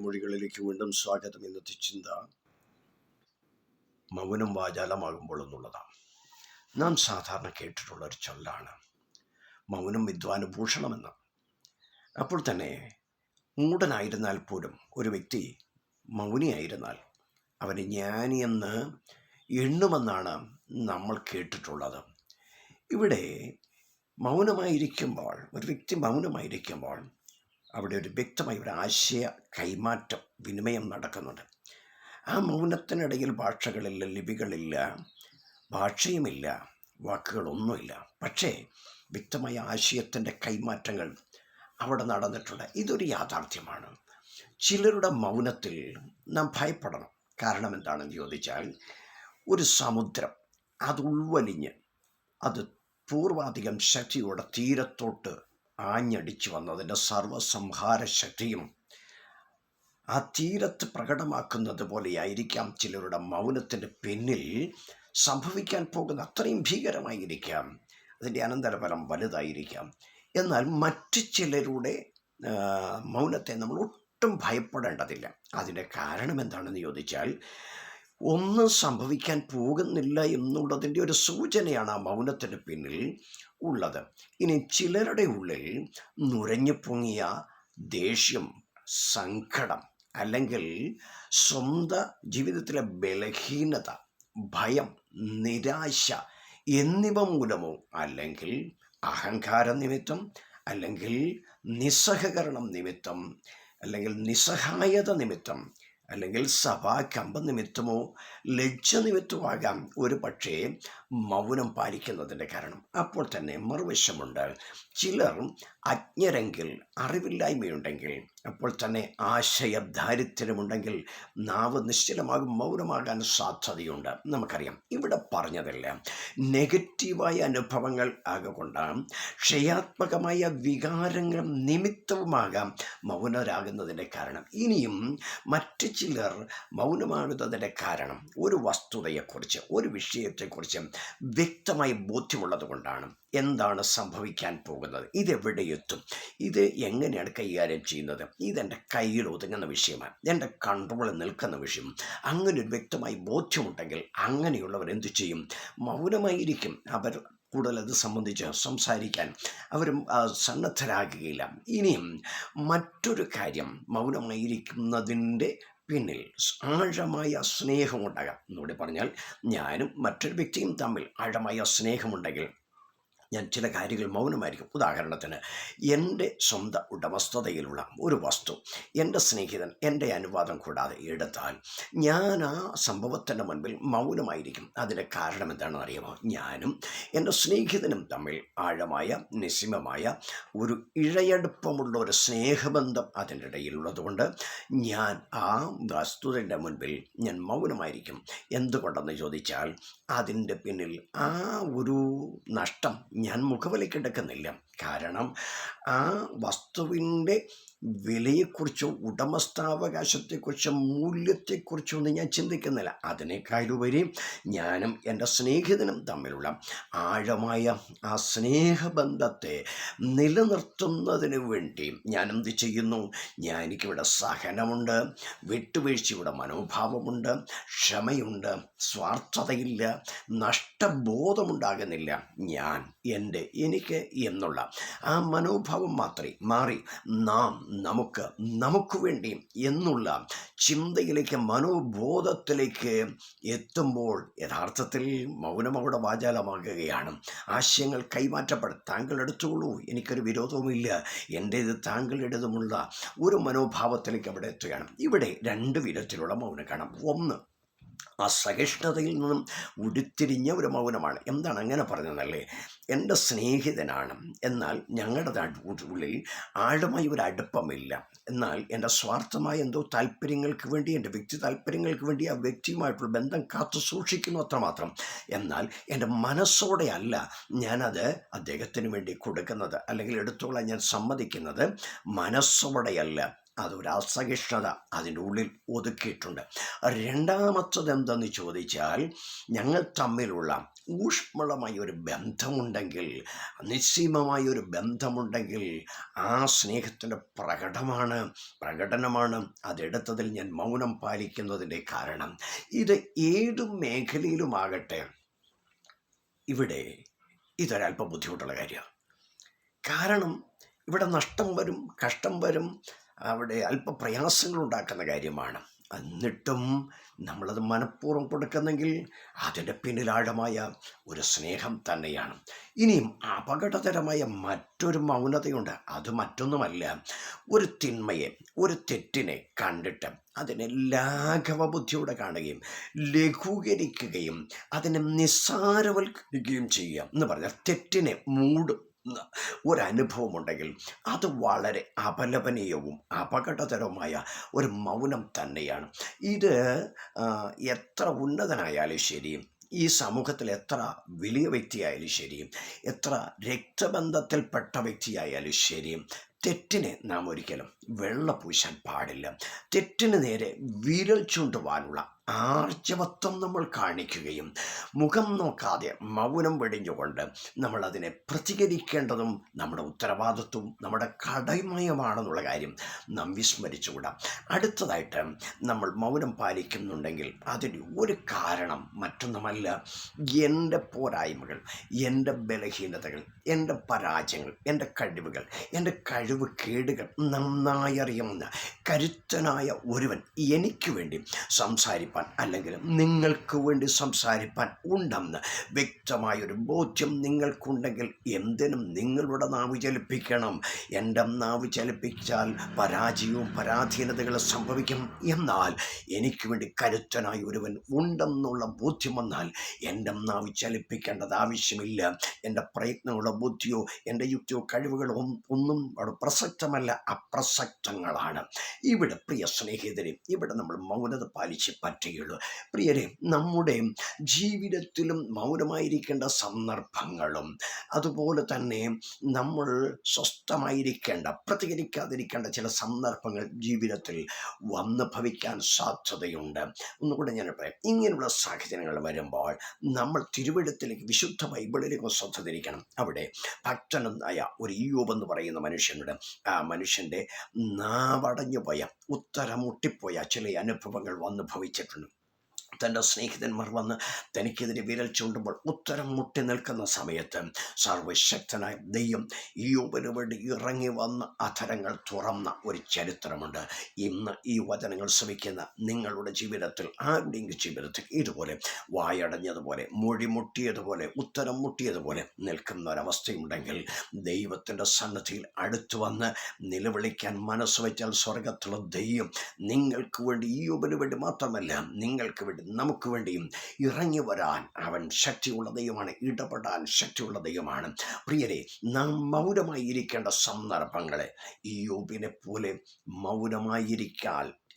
മൊഴികളിലേക്ക് വീണ്ടും സ്വാഗതം. ഇന്നത്തെ ചിന്ത മൗനം വാചാലമാകുമ്പോൾ എന്നുള്ളതാണ്. നാം സാധാരണ കേട്ടിട്ടുള്ള ഒരു ചൊല്ലാണ് മൗനം വിദ്വാനുഭൂഷണമെന്ന്. അപ്പോൾ തന്നെ മൂഢനായിരുന്നാൽ പോലും ഒരു വ്യക്തി മൗനിയായിരുന്നാൽ അവന് ജ്ഞാനിയെന്ന് എണ്ണുമെന്നാണ് നമ്മൾ കേട്ടിട്ടുള്ളത്. ഇവിടെ മൗനമായിരിക്കുമ്പോൾ ഒരു വ്യക്തി മൗനമായിരിക്കുമ്പോൾ അവിടെ ഒരു വ്യക്തമായ ഒരു ആശയ കൈമാറ്റം വിനിമയം നടക്കുന്നുണ്ട്. ആ മൗനത്തിനിടയിൽ ഭാഷകളില്ല, ലിപികളില്ല, ഭാഷയുമില്ല, വാക്കുകളൊന്നുമില്ല. പക്ഷേ വ്യക്തമായ ആശയത്തിൻ്റെ കൈമാറ്റങ്ങൾ അവിടെ നടന്നിട്ടുണ്ട്. ഇതൊരു യാഥാർത്ഥ്യമാണ്. ചിലരുടെ മൗനത്തിൽ നാം ഭയപ്പെടണം. കാരണം എന്താണെന്ന് ചോദിച്ചാൽ, ഒരു സമുദ്രം അത് ഉൾവലിഞ്ഞ് അത് പൂർവാധികം ശക്തിയോടെ തീരത്തോട്ട് ആഞ്ഞടിച്ചു വന്നതിൻ്റെ സർവസംഹാര ശക്തിയും ആ തീരത്ത് പ്രകടമാക്കുന്നത് പോലെയായിരിക്കാം ചിലരുടെ മൗനത്തിൻ്റെ പിന്നിൽ സംഭവിക്കാൻ പോകുന്ന. അത്രയും ഭീകരമായിരിക്കാം, അതിൻ്റെ അനന്തരഫലം വലുതായിരിക്കാം. എന്നാൽ മറ്റു ചിലരുടെ മൗനത്തെ നമ്മൾ ഒട്ടും ഭയപ്പെടേണ്ടതില്ല. അതിൻ്റെ കാരണം എന്താണെന്ന് ചോദിച്ചാൽ, ഒന്നും സംഭവിക്കാൻ പോകുന്നില്ല എന്നുള്ളതിൻ്റെ ഒരു സൂചനയാണ് ആ മൗനത്തിന് പിന്നിൽ ഉള്ളത്. ഇനി ചിലരുടെ ഉള്ളിൽ നുരഞ്ഞു പൊങ്ങിയ ദേഷ്യം, സങ്കടം, അല്ലെങ്കിൽ സ്വന്തം ജീവിതത്തിലെ ബലഹീനത, ഭയം, നിരാശ എന്നിവ മൂലമോ, അല്ലെങ്കിൽ അഹങ്കാര നിമിത്തം, അല്ലെങ്കിൽ നിസ്സഹകരണം നിമിത്തം, അല്ലെങ്കിൽ നിസ്സഹായത നിമിത്തം, അല്ലെങ്കിൽ സഭാകമ്പ നിമിത്തമോ ലജ്ജ നിമിത്തമാകാം ഒരു പക്ഷേ മൗനം പാലിക്കുന്നതിൻ്റെ കാരണം. അപ്പോൾ തന്നെ മറുവശമുണ്ട്, ചിലർ അജ്ഞരെങ്കിൽ, അറിവില്ലായ്മയുണ്ടെങ്കിൽ, അപ്പോൾ തന്നെ ആശയദാരിദ്ര്യമുണ്ടെങ്കിൽ നാവ് നിശ്ചലമാകും, മൗനമാകാൻ സാധ്യതയുണ്ട്. നമുക്കറിയാം, ഇവിടെ പറഞ്ഞതെല്ലാം നെഗറ്റീവായ അനുഭവങ്ങൾ ആകൊണ്ടാണ്, ക്ഷയാത്മകമായ വികാരങ്ങൾ നിമിത്തവുമാകാം മൗനരാകുന്നതിൻ്റെ കാരണം. ഇനിയും മറ്റ് ചിലർ മൗനമാകുന്നതിൻ്റെ കാരണം ഒരു വസ്തുതയെക്കുറിച്ച്, ഒരു വിഷയത്തെക്കുറിച്ച് വ്യക്തമായി ബോധ്യമുള്ളത് കൊണ്ടാണ്. എന്താണ് സംഭവിക്കാൻ പോകുന്നത്, ഇതെവിടെ എത്തും, ഇത് എങ്ങനെയാണ് കൈകാര്യം ചെയ്യുന്നത്, ഇതെൻ്റെ കയ്യിൽ ഒതുങ്ങുന്ന വിഷയമാണ്, എൻ്റെ കൺട്രോളിൽ നിൽക്കുന്ന വിഷയം, അങ്ങനെ ഒരു വ്യക്തമായി ബോധ്യമുണ്ടെങ്കിൽ അങ്ങനെയുള്ളവർ എന്തു ചെയ്യും? മൗനമായിരിക്കും. അവർ കൂടുതൽ അത് സംബന്ധിച്ച് സംസാരിക്കാൻ അവരും സന്നദ്ധരാകുകയില്ല. ഇനിയും മറ്റൊരു കാര്യം, മൗനമായിരിക്കുന്നതിൻ്റെ പിന്നിൽ ആഴമായ സ്നേഹമുണ്ടാകാം. എന്നോട് പറഞ്ഞാൽ, ഞാനും മറ്റൊരു വ്യക്തിയും തമ്മിൽ ആഴമായ സ്നേഹമുണ്ടെങ്കിൽ ഞാൻ ചില കാര്യങ്ങൾ മൗനമായിരിക്കും. ഉദാഹരണത്തിന്, എൻ്റെ സ്വന്തം ഉടമസ്ഥതയിലുള്ള ഒരു വസ്തു എൻ്റെ സ്നേഹിതൻ എൻ്റെ അനുവാദം കൂടാതെ എടുത്താൽ ഞാൻ ആ സംഭവത്തിൻ്റെ മുൻപിൽ മൗനമായിരിക്കും. അതിൻ്റെ കാരണം എന്താണെന്ന് അറിയാമോ? ഞാനും എൻ്റെ സ്നേഹിതനും തമ്മിൽ ആഴമായ നിസ്സീമമായ ഒരു ഇഴയടുപ്പമുള്ള ഒരു സ്നേഹബന്ധം അതിൻ്റെ ഇടയിലുള്ളതുകൊണ്ട് ഞാൻ ആ വസ്തുതയുടെ മുൻപിൽ ഞാൻ മൗനമായിരിക്കും. എന്തുകൊണ്ടെന്ന് ചോദിച്ചാൽ, അതിൻ്റെ പിന്നിൽ ആ ഒരു നഷ്ടം ഞാൻ മുഖവിലക്കെടുക്കുന്നില്ല. കാരണം ആ വസ്തുവിൻ്റെ വിലയെക്കുറിച്ചോ ഉടമസ്ഥാവകാശത്തെക്കുറിച്ചോ മൂല്യത്തെക്കുറിച്ചോ ഒന്നും ഞാൻ ചിന്തിക്കുന്നില്ല. അതിനേക്കാളുപരി ഞാനും എൻ്റെ സ്നേഹിതനും തമ്മിലുള്ള ആഴമായ ആ സ്നേഹബന്ധത്തെ നിലനിർത്തുന്നതിന് വേണ്ടി ഞാൻ എന്ത് ചെയ്യുന്നു? എനിക്കിവിടെ സഹനമുണ്ട്, വിട്ടുവീഴ്ചയുടെ മനോഭാവമുണ്ട്, ക്ഷമയുണ്ട്, സ്വാർത്ഥതയില്ല, നഷ്ടബോധമുണ്ടാകുന്നില്ല. ഞാൻ, എൻ്റെ, എനിക്ക് എന്നുള്ള ആ മനോഭാവം മാത്രമേ മാറി നമുക്ക് വേണ്ടി എന്നുള്ള ചിന്തയിലേക്ക്, മനോബോധത്തിലേക്ക് എത്തുമ്പോൾ യഥാർത്ഥത്തിൽ മൗനം അവിടെ വാചാലമാകുകയാണ്. ആശയങ്ങൾ കൈമാറ്റപ്പെടും. താങ്കൾ എടുത്തുകൊള്ളൂ, എനിക്കൊരു വിരോധവുമില്ല, എൻ്റേത് താങ്കളുടേതുമുള്ള ഒരു മനോഭാവത്തിലേക്ക് അവിടെ എത്തുകയാണ്. ഇവിടെ രണ്ട് വിധത്തിലുള്ള മൗനം കാണാം. ഒന്ന്, അസഹിഷ്ണുതയിൽ നിന്നും ഉരുത്തിരിഞ്ഞ ഒരു മൗനമാണ്. എന്താണ് അങ്ങനെ പറഞ്ഞതെന്നല്ലേ? എൻ്റെ സ്നേഹിതനാണ്, എന്നാൽ ഞങ്ങളുടെ ഉള്ളിൽ ആഴമായ ഒരു അടുപ്പമില്ല. എന്നാൽ എൻ്റെ സ്വാർത്ഥമായ എന്തോ താല്പര്യങ്ങൾക്ക് വേണ്ടി, എൻ്റെ വ്യക്തി താല്പര്യങ്ങൾക്ക് വേണ്ടി ആ വ്യക്തിയുമായിട്ടുള്ള ബന്ധം കാത്തു സൂക്ഷിക്കുന്നു, അത്രമാത്രം. എന്നാൽ എൻ്റെ മനസ്സോടെ അല്ല ഞാനത് അദ്ദേഹത്തിന് വേണ്ടി കൊടുക്കുന്നത്, അല്ലെങ്കിൽ എടുത്തോളാൻ ഞാൻ സമ്മതിക്കുന്നത് മനസ്സോടെയല്ല. അതൊരു അസഹിഷ്ണുത അതിൻ്റെ ഉള്ളിൽ ഒതുക്കിയിട്ടുണ്ട്. രണ്ടാമത്തത് എന്തെന്ന് ചോദിച്ചാൽ, ഞങ്ങൾ തമ്മിലുള്ള ഊഷ്മളമായ ഒരു ബന്ധമുണ്ടെങ്കിൽ, നിസ്സീമമായ ഒരു ബന്ധമുണ്ടെങ്കിൽ, ആ സ്നേഹത്തിൻ്റെ പ്രകടനമാണ് അതെടുത്തതിൽ ഞാൻ മൗനം പാലിക്കുന്നതിൻ്റെ കാരണം. ഇത് ഏതു മേഖലയിലുമാകട്ടെ, ഇവിടെ ഇതൊരല്പം ബുദ്ധിമുട്ടുള്ള കാര്യമാണ്. കാരണം ഇവിടെ നഷ്ടം വരും, കഷ്ടം വരും, അവിടെ അല്പ പ്രയാസങ്ങൾ ഉണ്ടാക്കുന്ന കാര്യമാണ്. എന്നിട്ടും നമ്മളത് മനഃപൂർവ്വം കൊടുക്കുന്നെങ്കിൽ അതിൻ്റെ പിന്നിലാഴമായ ഒരു സ്നേഹം തന്നെയാണ്. ഇനിയും അപകടകരമായ മറ്റൊരു മൗനതയുണ്ട്. അത് മറ്റൊന്നുമല്ല, ഒരു തിന്മയെ, ഒരു തെറ്റിനെ കണ്ടിട്ട് അതിനെ ലാഘവ ബുദ്ധിയോടെ കാണുകയും ലഘൂകരിക്കുകയും അതിനെ നിസ്സാരവൽക്കരിക്കുകയും ചെയ്യുക എന്ന് പറഞ്ഞാൽ, തെറ്റിനെ ഒരനുഭവമുണ്ടെങ്കിൽ അത് വളരെ അപലപനീയവും അപകടകരവുമായ ഒരു മൗനം തന്നെയാണ്. ഇത് എത്ര ഉന്നതനായാലും ശരി, ഈ സമൂഹത്തിൽ എത്ര വലിയ വ്യക്തിയായാലും ശരി, എത്ര രക്തബന്ധത്തിൽപ്പെട്ട വ്യക്തിയായാലും ശരി, തെറ്റിനെ നാം ഒരിക്കലും വെള്ളപൂശാൻ പാടില്ല. തെറ്റിന് നേരെ വിരൽ ചൂണ്ടുവാനുള്ള ആർജവത്വം നമ്മൾ കാണിക്കുകയും മുഖം നോക്കാതെ മൗനം വെടിഞ്ഞുകൊണ്ട് നമ്മൾ അതിനെ പ്രതികരിക്കേണ്ടതും നമ്മുടെ ഉത്തരവാദിത്വവും നമ്മുടെ കടമയുമാണെന്നുള്ള കാര്യം നാം വിസ്മരിച്ചുകൂടാ. അടുത്തതായിട്ട്, നമ്മൾ മൗനം പാലിക്കുന്നുണ്ടെങ്കിൽ അതിന് ഒരു കാരണം മറ്റൊന്നുമല്ല, എൻ്റെ പോരായ്മകൾ, എൻ്റെ ബലഹീനതകൾ, എൻ്റെ പരാജയങ്ങൾ, എൻ്റെ കഴിവുകൾ, എൻ്റെ കേടുകൾ നന്നായി അറിയാവുന്ന കരുത്തനായ ഒരുവൻ എനിക്ക് വേണ്ടി സംസാരിപ്പാൻ, അല്ലെങ്കിൽ നിങ്ങൾക്ക് വേണ്ടി സംസാരിപ്പാൻ ഉണ്ടെന്ന് വ്യക്തമായൊരു ബോധ്യം നിങ്ങൾക്കുണ്ടെങ്കിൽ എന്തിനും നിങ്ങളുടെ നാവ് ചലിപ്പിക്കണം. എൻ്റെ നാവ് ചലിപ്പിച്ചാൽ പരാജയവും പരാധീനതകളും സംഭവിക്കും. എന്നാൽ എനിക്ക് വേണ്ടി കരുത്തനായ ഒരുവൻ ഉണ്ടെന്നുള്ള ബോധ്യം വന്നാൽ എൻ്റെ നാവ് ചലിപ്പിക്കേണ്ടത് ആവശ്യമില്ല. എൻ്റെ പ്രയത്നങ്ങളോ ബുദ്ധിയോ എൻ്റെ യുക്തിയോ കഴിവുകളോ ഒന്നും അവിടെ പ്രസക്തമല്ല, അപ്രസക്തങ്ങളാണ്. ഇവിടെ പ്രിയ സ്നേഹിതരെ, ഇവിടെ നമ്മൾ മൗനത പാലിച്ച് പറ്റുകയുള്ളൂ. പ്രിയരെ, നമ്മുടെ ജീവിതത്തിലും മൗനമായിരിക്കേണ്ട സന്ദർഭങ്ങളും അതുപോലെ തന്നെ നമ്മൾ സ്വസ്ഥമായിരിക്കേണ്ട, പ്രതികരിക്കാതിരിക്കേണ്ട ചില സന്ദർഭങ്ങൾ ജീവിതത്തിൽ വന്ന് ഭവിക്കാൻ സാധ്യതയുണ്ട്. ഒന്നുകൂടെ ഞാൻ പറയാം, ഇങ്ങനെയുള്ള സാഹചര്യങ്ങൾ വരുമ്പോൾ നമ്മൾ തിരുവെഴുത്തിലേക്ക്, വിശുദ്ധ ബൈബിളിലേക്ക് ശ്രദ്ധ തിരിക്കണം. അവിടെ ഭക്തനായ ഒരു ഇയ്യോബ് എന്ന് പറയുന്ന മനുഷ്യനുണ്ട്. ആ മനുഷ്യൻ്റെ നാവടഞ്ഞു പോയ, ഉത്തരം മുട്ടിപ്പോയ ചില അനുഭവങ്ങൾ വന്ന് ഭവിച്ചിട്ടുണ്ട്. തൻ്റെ സ്നേഹിതന്മാർ വന്ന് തനിക്കെതിരെ വിരൽ ചൂണ്ടുമ്പോൾ ഉത്തരം മുട്ടി നിൽക്കുന്ന സമയത്ത് സർവശക്തനായ ദൈവം ഇയ്യോബിന് വേണ്ടി ഇറങ്ങി വന്ന് അധരങ്ങൾ തുറന്ന ഒരു ചരിത്രമുണ്ട്. ഇന്ന് ഈ വചനങ്ങൾ ശ്രമിക്കുന്ന നിങ്ങളുടെ ജീവിതത്തിൽ, ആരുടെയെങ്കിലും ജീവിതത്തിൽ ഇതുപോലെ വായടഞ്ഞതുപോലെ, മൊഴി മുട്ടിയതുപോലെ, ഉത്തരം മുട്ടിയതുപോലെ നിൽക്കുന്ന ഒരവസ്ഥയുണ്ടെങ്കിൽ ദൈവത്തിൻ്റെ സന്നിധിയിൽ അടുത്തു വന്ന് നിലവിളിക്കാൻ മനസ്സ് വെച്ചാൽ സ്വർഗത്തിലുള്ള ദൈവം നിങ്ങൾക്ക് വേണ്ടി, ഇയ്യോബിന് വേണ്ടി മാത്രമല്ല, നിങ്ങൾക്ക് വേണ്ടി, നമുക്ക് വേണ്ടിയും ഇറങ്ങി വരാൻ അവൻ ശക്തിയുള്ള ദൈവമാണ്, ഇടപെടാൻ ശക്തിയുള്ള ദൈവമാണ്. പ്രിയരെ, നാം മൗനമായി ഇരിക്കേണ്ട സന്ദർഭങ്ങളെ ഇയ്യോബിനെ പോലെ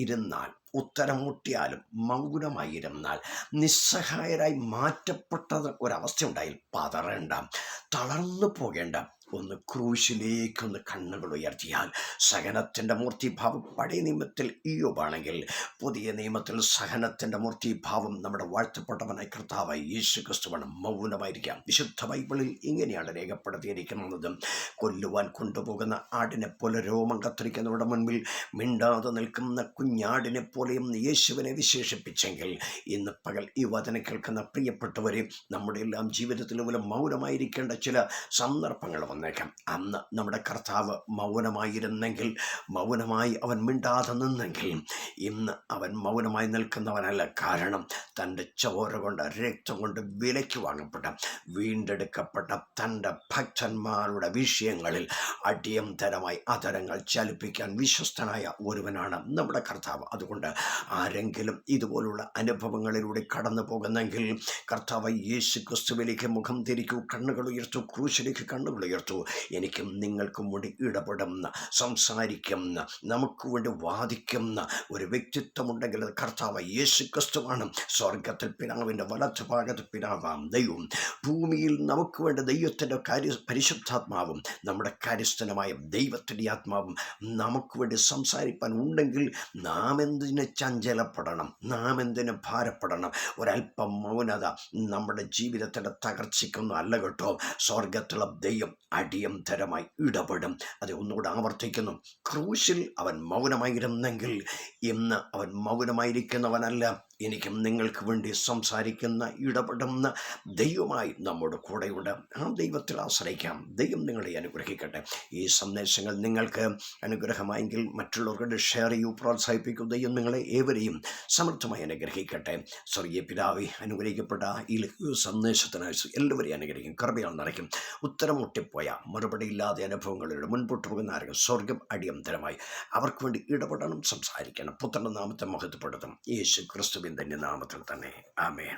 ഇരുന്നാൽ, ഉത്തരം മുട്ടിയാലും മൗനമായിരുന്നാൽ, നിസ്സഹായരായി മാറ്റപ്പെട്ടത് ഒരവസ്ഥ ഉണ്ടായി പതറേണ്ട, തളർന്നു പോകേണ്ട. ഒന്ന് ക്രൂശിലേക്കൊന്ന് കണ്ണുകൾ ഉയർത്തിയാൽ സഹനത്തിൻ്റെ മൂർത്തിഭാവം പഴയ നിയമത്തിൽ ഇയ്യോബാണെങ്കിൽ, പുതിയ നിയമത്തിൽ സഹനത്തിൻ്റെ മൂർത്തിഭാവം നമ്മുടെ വാഴ്ത്തപ്പെട്ടവനായ കർത്താവായ യേശു ക്രിസ്തുവാണ്. മൗനമായിരിക്കാം. വിശുദ്ധ ബൈബിളിൽ ഇങ്ങനെയാണ് രേഖപ്പെടുത്തിയിരിക്കുന്നത്: കൊല്ലുവാൻ കൊണ്ടുപോകുന്ന ആടിനെ പോലെ രോമം കത്തിരിക്കുന്നവരുടെ മുൻപിൽ മിണ്ടാതെ നിൽക്കുന്ന കുഞ്ഞാടിനെ പോലെയും യേശുവിനെ വിശേഷിപ്പിച്ചെങ്കിൽ, ഇന്ന് പകൽ ഈ വചനം കേൾക്കുന്ന പ്രിയപ്പെട്ടവരെ, നമ്മുടെ എല്ലാം ജീവിതത്തിൽ പോലും മൗനമായിരിക്കേണ്ട ചില സന്ദർഭങ്ങൾ വന്നേക്കാം. അന്ന് നമ്മുടെ കർത്താവ് മൗനമായിരുന്നെങ്കിൽ, മൗനമായി അവൻ മിണ്ടാതെ നിന്നെങ്കിൽ, ഇന്ന് അവൻ മൗനമായി നിൽക്കുന്നവനല്ല. കാരണം തൻ്റെ ചോര കൊണ്ട്, രക്തം കൊണ്ട് വിലയ്ക്ക് വാങ്ങപ്പെട്ട, വീണ്ടെടുക്കപ്പെട്ട തൻ്റെ ഭക്തന്മാരുടെ വിഷയങ്ങളിൽ അടിയന്തരമായി അധരങ്ങൾ ചലിപ്പിക്കാൻ വിശ്വസ്തനായ ഒരുവനാണ് നമ്മുടെ കർത്താവ്. അതുകൊണ്ട് ആരെങ്കിലും ഇതുപോലുള്ള അനുഭവങ്ങളിലൂടെ കടന്നു പോകുന്നെങ്കിൽ, കർത്താവ് യേശു ക്രിസ്തുവിലേക്ക് മുഖം തിരിക്കൂ, കണ്ണുകൾ ഉയർത്തു, ക്രൂശിലേക്ക് കണ്ണുകൾ ഉയർത്തു. എനിക്കും നിങ്ങൾക്കും വേണ്ടി ഇടപെടുന്ന, സംസാരിക്കുന്ന, നമുക്ക് വേണ്ടി വാദിക്കുന്ന ഒരു വ്യക്തിത്വമുണ്ടെങ്കിൽ അത് കർത്താവ് യേശു ക്രിസ്തുവാണ്. സ്വർഗത്തിൽ പിതാവിൻ്റെ വലത്ത് ഭാഗത്ത് പിതാവാം ദൈവം, ഭൂമിയിൽ നമുക്ക് വേണ്ട ദൈവത്തിൻ്റെ പരിശുദ്ധാത്മാവും നമ്മുടെ കാര്യസ്ഥനമായ ദൈവത്തിൻ്റെ ആത്മാവും നമുക്ക് വേണ്ടി സംസാരിപ്പാൻ ഉണ്ടെങ്കിൽ നാം എന്തിന് ചഞ്ചലപ്പെടണം? നാം എന്തിന് ഭാരപ്പെടണം? ഒരല്പം മൗനത നമ്മുടെ ജീവിതത്തിൻ്റെ തകർച്ചയ്ക്കൊന്നും അല്ല കേട്ടോ. സ്വർഗത്തിലെ ദൈവം അടിയന്തരമായി ഇടപെടും. അത് ഒന്നുകൂടെ ആവർത്തിക്കുന്നു. ക്രൂശിൽ അവൻ മൗനമായിരുന്നെങ്കിൽ ഇന്ന് അവൻ മൗനമായിരിക്കുന്നവനല്ല. എനിക്കും നിങ്ങൾക്ക് വേണ്ടി സംസാരിക്കുന്ന, ഇടപെടുന്ന ദൈവമായി നമ്മുടെ കൂടെയുണ്ട്. ആ ദൈവത്തിൽ ആശ്രയിക്കാം. ദൈവം നിങ്ങളെ അനുഗ്രഹിക്കട്ടെ. ഈ സന്ദേശങ്ങൾ നിങ്ങൾക്ക് അനുഗ്രഹമായെങ്കിൽ മറ്റുള്ളവരുടെ ഷെയർ ചെയ്യൂ, പ്രോത്സാഹിപ്പിക്കൂ. ദൈവം നിങ്ങളെ ഏവരെയും സമൃദ്ധമായി അനുഗ്രഹിക്കട്ടെ. സ്വർഗീയ പിതാവേ, അനുഗ്രഹിക്കപ്പെട്ട ഈ സന്ദേശത്തിനായി എല്ലാവരെയും അനുഗ്രഹിക്കും, കൃപയാൽ നിറയ്ക്കും. ഉത്തരം മുട്ടിപ്പോയ മറുപടിയില്ലാതെ അനുഭവങ്ങളിലൂടെ മുൻപോട്ട് പോകുന്ന ആരെങ്കിലും സ്വർഗം അടിയന്തരമായി അവർക്ക് വേണ്ടി ഇടപെടണം, സംസാരിക്കണം. പുത്രൻ്റെ നാമത്തെ മഹത്വപ്പെടുത്തും. യേശു ക്രിസ്തുവിൻ തന്നെ നാമത്തിൽ തന്നെ. ആമേൻ.